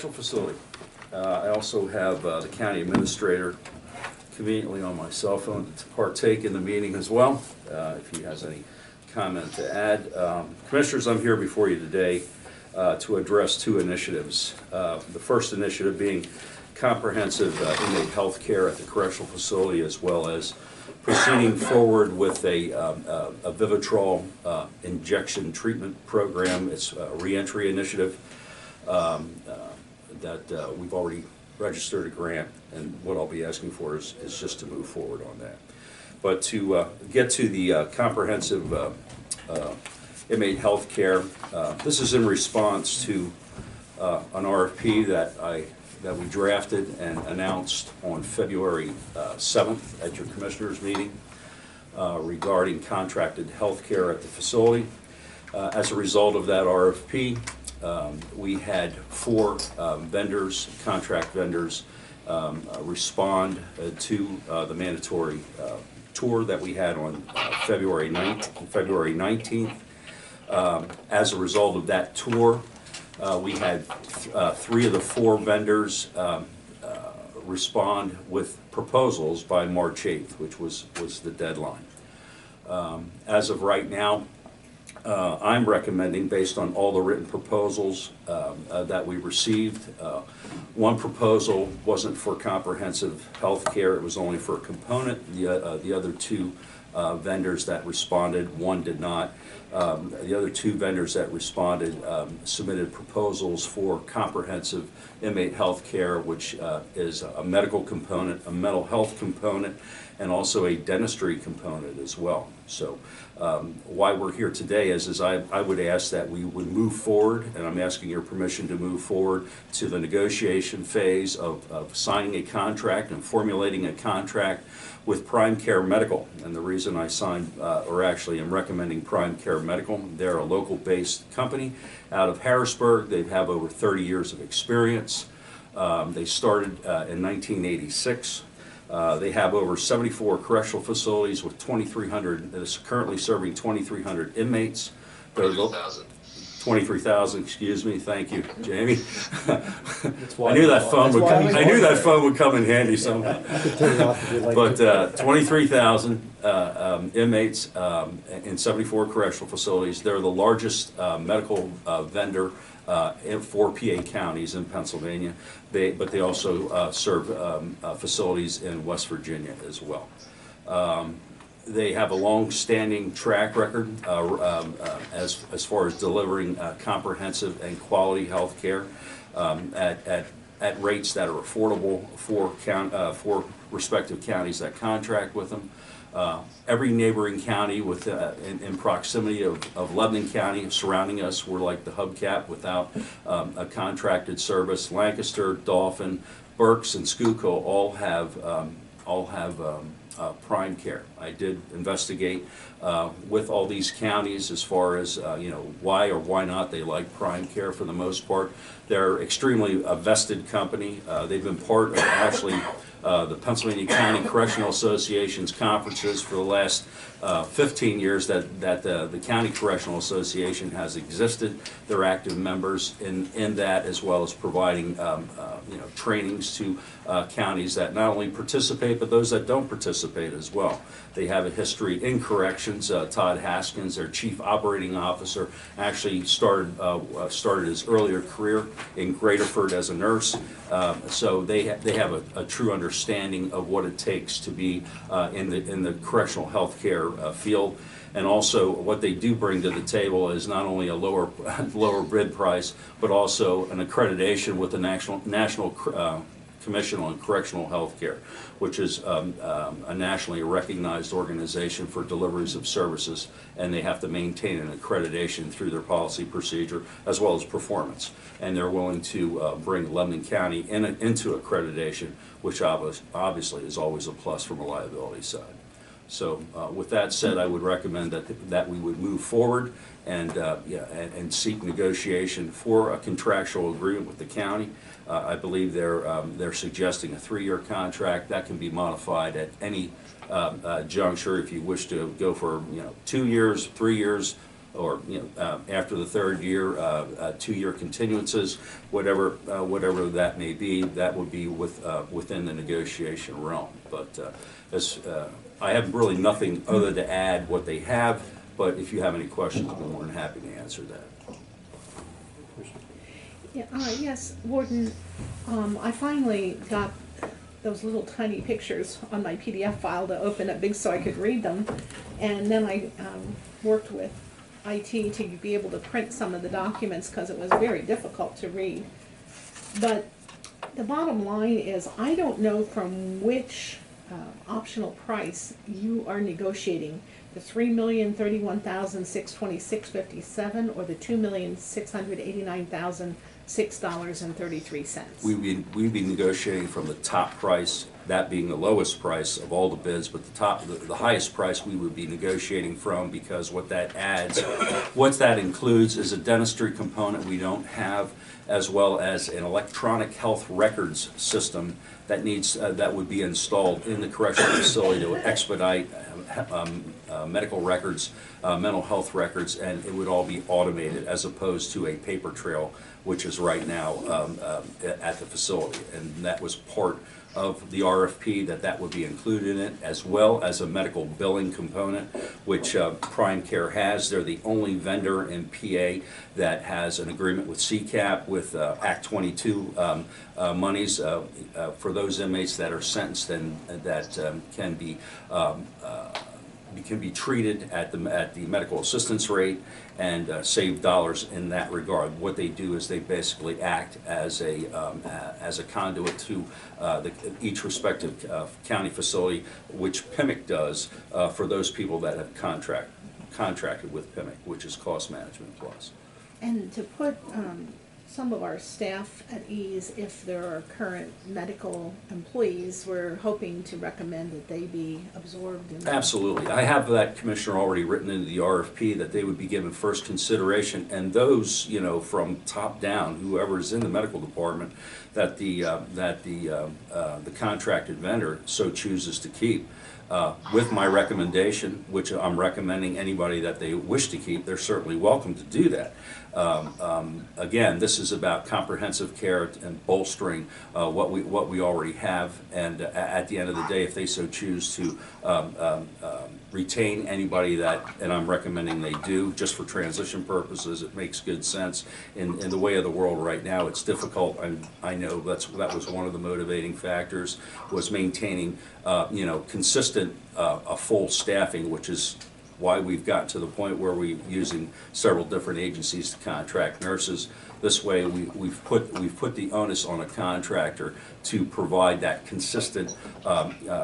correctional facility. I also have the county administrator conveniently on my cell phone to partake in the meeting as well, if he has any comment to add. Commissioners, I'm here before you today to address two initiatives. The first initiative being comprehensive inmate health care at the correctional facility, as well as proceeding forward with a Vivitrol injection treatment program. It's a reentry initiative that we've already registered a grant, and what I'll be asking for is just to move forward on that. But to get to the comprehensive inmate health care, this is in response to an RFP that we drafted and announced on February 7th at your commissioners meeting regarding contracted health care at the facility. As a result of that RFP, we had 4 vendors, contract vendors, respond to the mandatory tour that we had on February 9th and February 19th. As a result of that tour, we had 3 of the 4 vendors respond with proposals by March 8th, which was the deadline. As of right now, I'm recommending, based on all the written proposals that we received, one proposal wasn't for comprehensive health care, it was only for a component. The other 2 vendors that responded, one did not. The other 2 vendors that responded submitted proposals for comprehensive inmate health care, which is a medical component, a mental health component, and also a dentistry component as well. So why we're here today is I would ask that we would move forward, and I'm asking your permission to move forward to the negotiation phase of signing a contract and formulating a contract with Prime Care Medical. And the reason I signed, or actually am recommending Prime Care Medical, they're a local-based company out of Harrisburg. They have over 30 years of experience. They started in 1986. They have over 74 correctional facilities with 2,300, is currently serving 2,300 inmates. 23,000, excuse me, thank you, Jamie. I knew that phone would come in handy somehow. But 23,000 inmates in 74 correctional facilities. They're the largest medical vendor in 4 PA counties in Pennsylvania. But they also serve facilities in West Virginia as well. They have a long-standing track record as far as delivering comprehensive and quality health care at rates that are affordable for respective counties that contract with them. Every neighboring county in proximity of Lebanon County surrounding us, we're like the hubcap without a contracted service. Lancaster, Dauphin, Berks, and Schuylkill all have Prime Care. I did investigate with all these counties as far as why or why not they like Prime Care. For the most part, they're extremely a vested company. They've been part of actually the Pennsylvania County Correctional Association's conferences for the last 15 years that the County Correctional Association has existed. They're active members in that, as well as providing trainings to counties that not only participate, but those that don't participate as well. They have a history in corrections. Todd Haskins, their chief operating officer, actually started his earlier career in Graterford as a nurse. So they have a true understanding of what it takes to be in the correctional health care field. And also what they do bring to the table is not only a lower bid price, but also an accreditation with the National Commission on Correctional Health Care, which is a nationally recognized organization for deliveries of services, and they have to maintain an accreditation through their policy procedure as well as performance. And they're willing to bring Lebanon County into accreditation, which obviously is always a plus from a liability side. So with that said, I would recommend that we would move forward and seek negotiation for a contractual agreement with the county. I believe they're suggesting a 3-year contract that can be modified at any juncture. If you wish to go for 2 years, 3 years, or after the third year, 2-year continuances, whatever that may be, that would be within the negotiation realm. But I have really nothing other to add what they have, but if you have any questions, I'll be more than happy to answer that. Yeah, yes, Warden, I finally got those little tiny pictures on my PDF file to open up big so I could read them, and then I worked with IT to be able to print some of the documents because it was very difficult to read. But the bottom line is, I don't know from which optional price you are negotiating, the $3,031,626.57 or the $2,689,006.33. We'd be negotiating from the top price, that being the lowest price of all the bids, but the highest price we would be negotiating from, because what that adds, what that includes is a dentistry component we don't have, as well as an electronic health records system that that would be installed in the correctional facility to expedite medical records, mental health records, and it would all be automated as opposed to a paper trail, which is right now at the facility. And that was part of the RFP, that would be included in it, as well as a medical billing component, which Prime Care has. They're the only vendor in PA that has an agreement with CCAP with Act 22 monies for those inmates that are sentenced and that can be treated at the medical assistance rate and save dollars in that regard. What they do is they basically act as a conduit to each respective county facility, which PMIC does for those people that have contracted with PMIC, which is Cost Management Plus. And to put some of our staff at ease, if there are current medical employees, we're hoping to recommend that they be absorbed in. Absolutely. I have that, Commissioner, already written into the RFP that they would be given first consideration, and those, from top down, whoever is in the medical department that the contracted vendor so chooses to keep. With my recommendation, which I'm recommending anybody that they wish to keep, they're certainly welcome to do that. Again, this is about comprehensive care and bolstering what we already have, and at the end of the day, if they so choose to retain anybody and I'm recommending they do, just for transition purposes, it makes good sense. In the way of the world right now, it's difficult. I know that was one of the motivating factors, was maintaining consistent full staffing, which is why we've gotten to the point where we're using several different agencies to contract nurses. This way, we've put the onus on a contractor to provide that consistent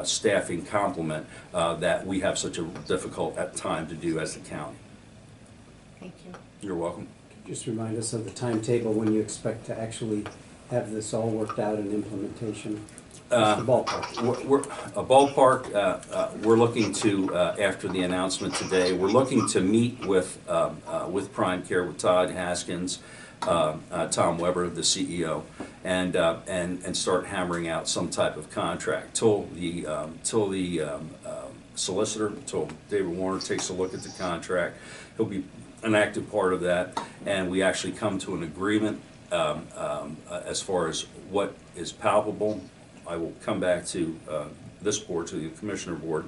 staffing complement that we have such a difficult time to do as the county. Thank you. You're welcome. Just remind us of the timetable when you expect to actually have this all worked out in implementation. The ballpark. We're looking to, after the announcement today, we're looking to meet with Prime Care, with Todd Haskins, Tom Weber, the CEO, and start hammering out some type of contract till the solicitor, till David Warner takes a look at the contract. He'll be an active part of that, and we actually come to an agreement as far as what is palpable. I will come back to this board, to the Commissioner Board,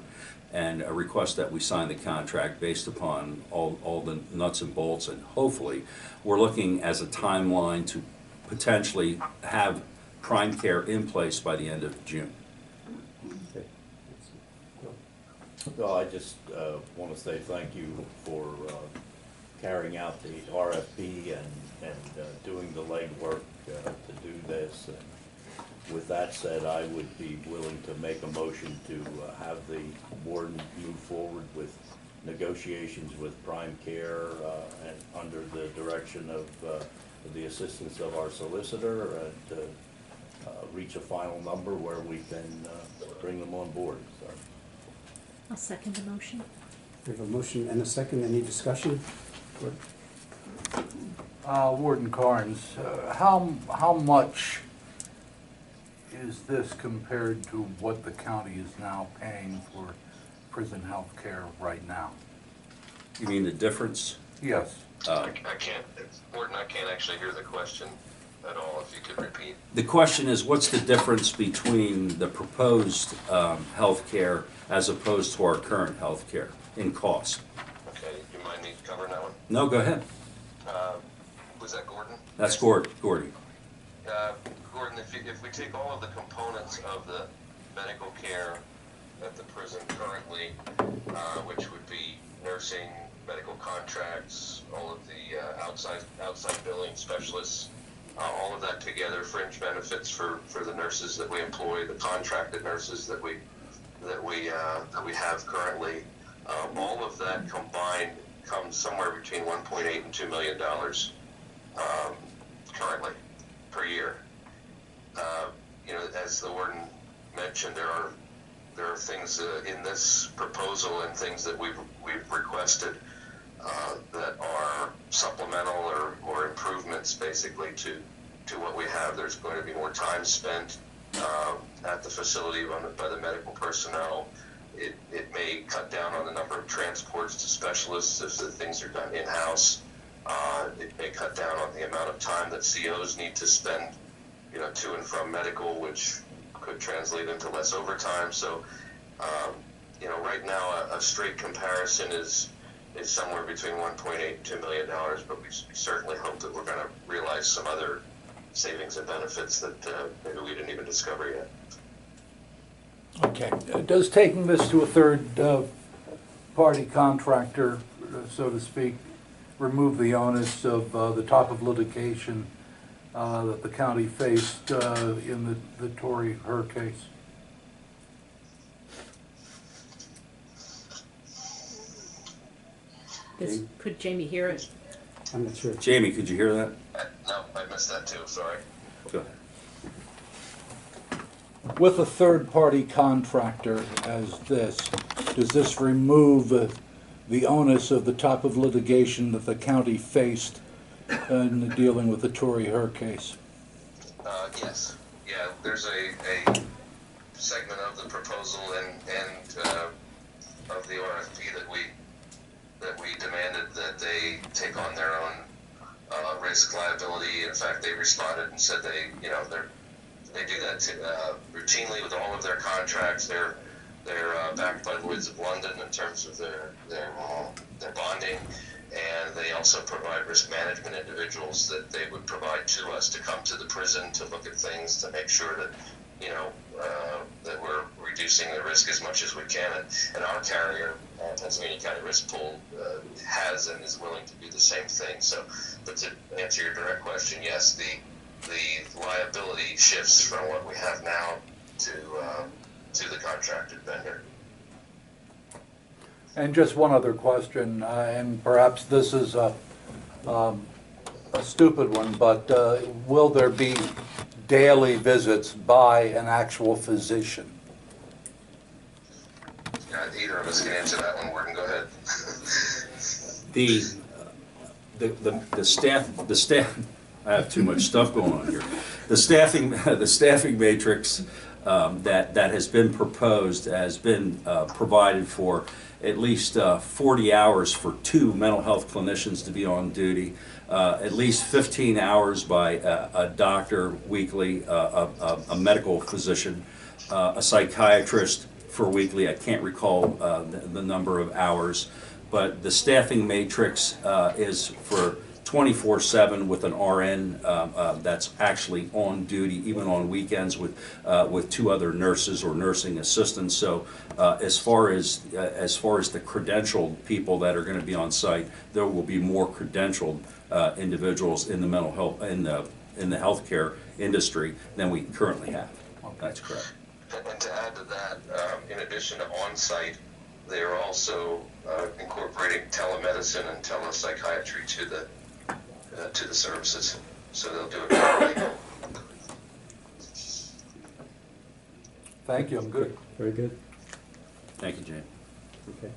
and request that we sign the contract based upon all the nuts and bolts, and hopefully we're looking as a timeline to potentially have Prime Care in place by the end of June. Okay. Well, I just want to say thank you for carrying out the RFP and doing the legwork to do this. And with that said, I would be willing to make a motion to have the warden move forward with negotiations with Prime Care and under the direction of the assistance of our solicitor and reach a final number where we can bring them on board. So. I'll second the motion. We have a motion and a second. Any discussion? Warden Karnes, how much is this compared to what the county is now paying for prison health care right now? You mean the difference? Yes. I can't, Warden, I can't actually hear the question at all, if you could repeat. The question is, what's the difference between the proposed health care as opposed to our current health care in cost? Okay, you mind me covering that one? No, go ahead. Was that Gordon? That's Gordy. Gordon, if we take all of the components of the medical care at the prison currently, which would be nursing, medical contracts, all of the outside billing specialists, all of that together, fringe benefits for the nurses that we employ, the contracted nurses that we have currently, all of that combined comes somewhere between $1.8 and $2 million currently per year. As the warden mentioned, there are things in this proposal and things that we've requested that are supplemental or improvements basically to what we have. There's going to be more time spent at the facility by the medical personnel. It may cut down on the number of transports to specialists if the things are done in-house. It may cut down on the amount of time that COs need to spend, to and from medical, which could translate into less overtime. So, right now a straight comparison is somewhere between $1.8 and $2 million, but we certainly hope that we're going to realize some other savings and benefits that maybe we didn't even discover yet. Okay. Does taking this to a third-party contractor, so to speak, remove the onus of the type of litigation that the county faced in the Tory Her case? Could Jamie hear it? I'm not sure. Jamie, could you hear that? No, I missed that too, sorry. Go ahead. With a third-party contractor as this, does this remove the onus of the type of litigation that the county faced in dealing with the Tory Her case? Yes. Yeah, there's a segment of the proposal and of the RFP that we demanded that they take on their own risk liability. In fact, they responded and said they do that routinely with all of their contracts. They're backed by the Lloyd's of London in terms of their bonding, and they also provide risk management individuals that they would provide to us to come to the prison to look at things to make sure that that we're reducing the risk as much as we can. And our carrier, Pennsylvania County Risk Pool, has and is willing to do the same thing. So, but to answer your direct question, yes, the liability shifts from what we have now to the contracted vendor. And just one other question, and perhaps this is a stupid one, but will there be daily visits by an actual physician? Either of us can answer that one. Warden, go ahead. The staff. I have too much stuff going on here. The staffing matrix that has been proposed has been provided for at least 40 hours for 2 mental health clinicians to be on duty, at least 15 hours by a doctor weekly, a medical physician, a psychiatrist for weekly. I can't recall the number of hours, but the staffing matrix is for 24/7 with an RN that's actually on duty, even on weekends, with 2 other nurses or nursing assistants. So, as far as the credentialed people that are going to be on site, there will be more credentialed individuals in the mental health in the healthcare industry than we currently have. That's correct. And to add to that, in addition to on-site, they are also incorporating telemedicine and telepsychiatry to the services, so they'll do it remotely. Thank you, I'm good. Very good. Thank you, Jane. Okay.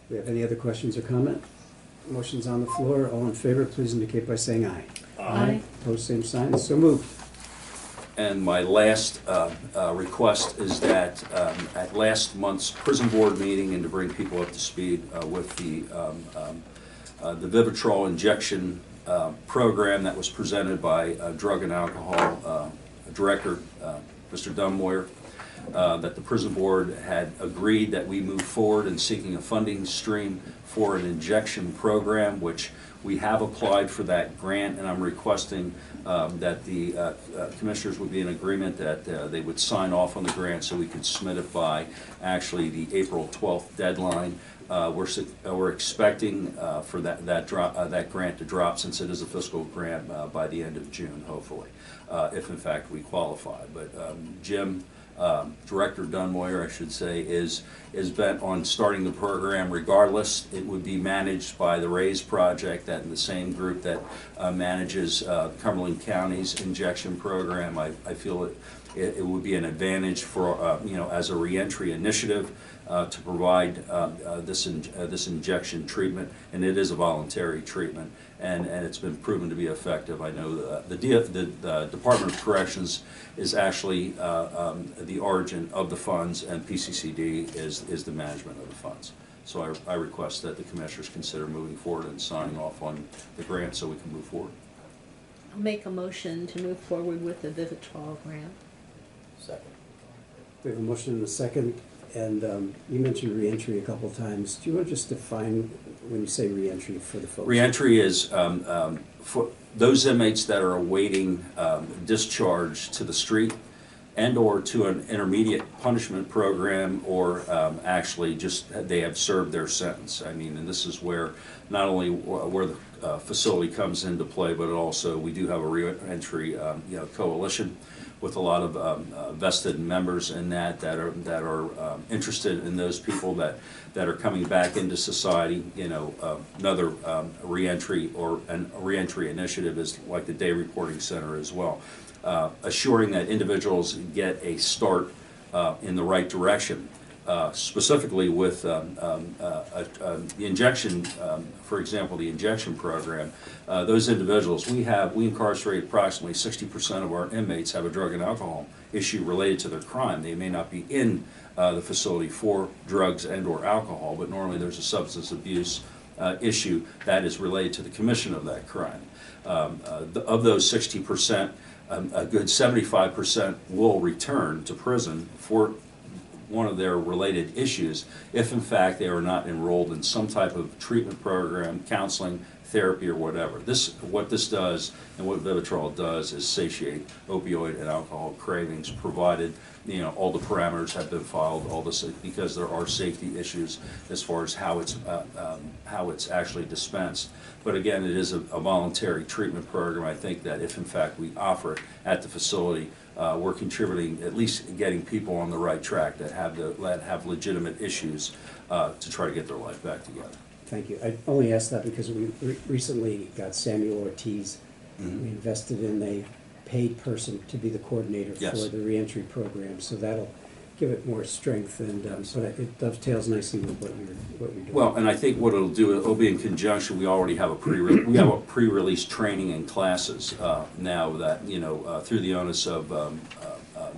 We have any other questions or comment? Motion's on the floor. All in favor, please indicate by saying aye. Aye. Opposed, same sign. So moved. And my last request is that at last month's prison board meeting, and to bring people up to speed with the Vivitrol injection program that was presented by Drug and Alcohol Director Mr. Dunmoyer, that the prison board had agreed that we move forward in seeking a funding stream for an injection program, which we have applied for that grant, and I'm requesting that the commissioners would be in agreement that they would sign off on the grant so we could submit it by actually the April 12th deadline. We're expecting for that grant to drop, since it is a fiscal grant, by the end of June, hopefully, if in fact we qualify. But Jim, Director Dunmoyer, I should say, is bent on starting the program regardless. It would be managed by the RAISE project, that in the same group that manages Cumberland County's injection program. I feel it would be an advantage for, as a reentry initiative to provide this injection treatment, and it is a voluntary treatment, and it's been proven to be effective. I know the Department of Corrections is actually the origin of the funds, and PCCD is the management of the funds. So I request that the commissioners consider moving forward and signing off on the grant so we can move forward. I'll make a motion to move forward with the Vivitrol grant. Second. We have a motion and a second, and you mentioned reentry a couple times. Do you want to just define when you say reentry for the folks? Reentry is for those inmates that are awaiting discharge to the street and or to an intermediate punishment program, or actually just they have served their sentence. I mean, and this is where not only where the facility comes into play, but also we do have a reentry coalition with a lot of vested members in that are interested in those people that are coming back into society. Another reentry or a reentry initiative is like the Day Reporting Center as well, assuring that individuals get a start in the right direction. Specifically with the injection, for example, the injection program, those individuals, we incarcerate approximately 60% of our inmates have a drug and alcohol issue related to their crime. They may not be in the facility for drugs and or alcohol, but normally there's a substance abuse issue that is related to the commission of that crime. Of those 60%, a good 75% will return to prison for one of their related issues if in fact they are not enrolled in some type of treatment program, counseling, therapy, or whatever. What this does and what Vivitrol does is satiate opioid and alcohol cravings, provided all the parameters have been followed, all this, because there are safety issues as far as how it's actually dispensed. But again, it is a voluntary treatment program. I think that if in fact we offer it at the facility, we're contributing, at least getting people on the right track that have legitimate issues to try to get their life back together. Thank you. I only asked that because we recently got Samuel Ortiz. Mm-hmm. We invested in a paid person to be the coordinator Yes. for the reentry program, so that'll give it more strength, and so that it dovetails nicely with what you're doing. Well, and I think what it'll do, it'll be in conjunction. We already have a pre-release training and classes now that through the onus of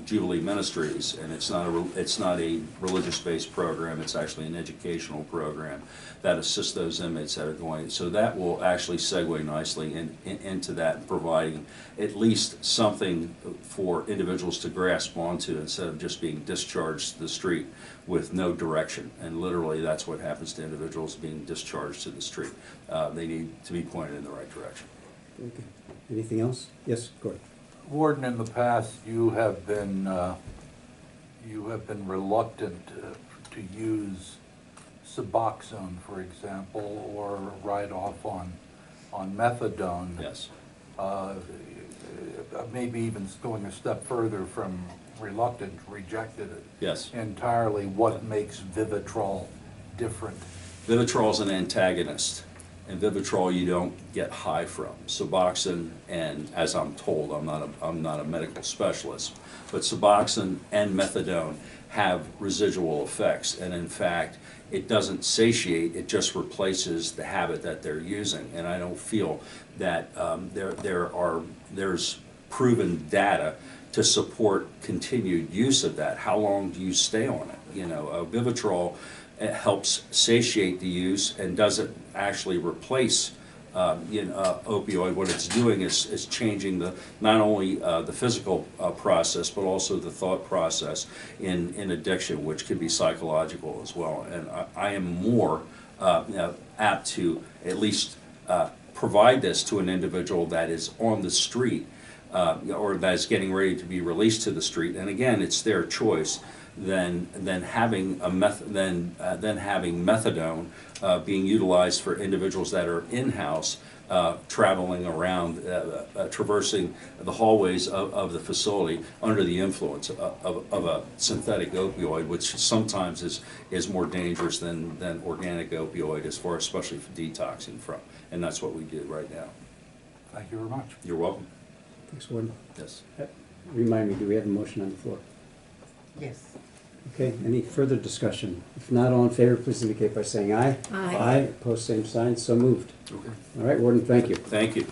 Jubilee Ministries, and it's not a religious-based program. It's actually an educational program that assists those inmates that are going. So that will actually segue nicely into that, providing at least something for individuals to grasp onto instead of just being discharged to the street with no direction. And literally, that's what happens to individuals being discharged to the street. They need to be pointed in the right direction. Okay. Anything else? Yes, Gordon. Warden, in the past, you have been reluctant to use Suboxone, for example, or write off on methadone. Yes. Maybe even going a step further from reluctant, rejected it. Yes. Entirely. What makes Vivitrol different? Vivitrol is an antagonist, and Vivitrol you don't get high from. Suboxone, and as I'm told, I'm not a medical specialist, but Suboxone and methadone have residual effects, and in fact, it doesn't satiate, it just replaces the habit that they're using. And I don't feel that there's proven data to support continued use of that. How long do you stay on it? You know, Vivitrol helps satiate the use and doesn't actually replace opioid. What it's doing is changing not only the physical process, but also the thought process in addiction, which can be psychological as well. And I am more apt to at least provide this to an individual that is on the street or that is getting ready to be released to the street. And again, it's their choice. Than having methadone being utilized for individuals that are in-house, traveling around, traversing the hallways of the facility under the influence of a synthetic opioid, which sometimes is more dangerous than organic opioid, as far, especially for detoxing from. And that's what we do right now. Thank you very much. You're welcome. Thanks, Warden. Yes. Remind me, do we have a motion on the floor? Yes. Okay, any further discussion? If not, all in favor, please indicate by saying aye. Aye. Aye, opposed, same sign, so moved. Okay. All right, Warden, thank you. Thank you.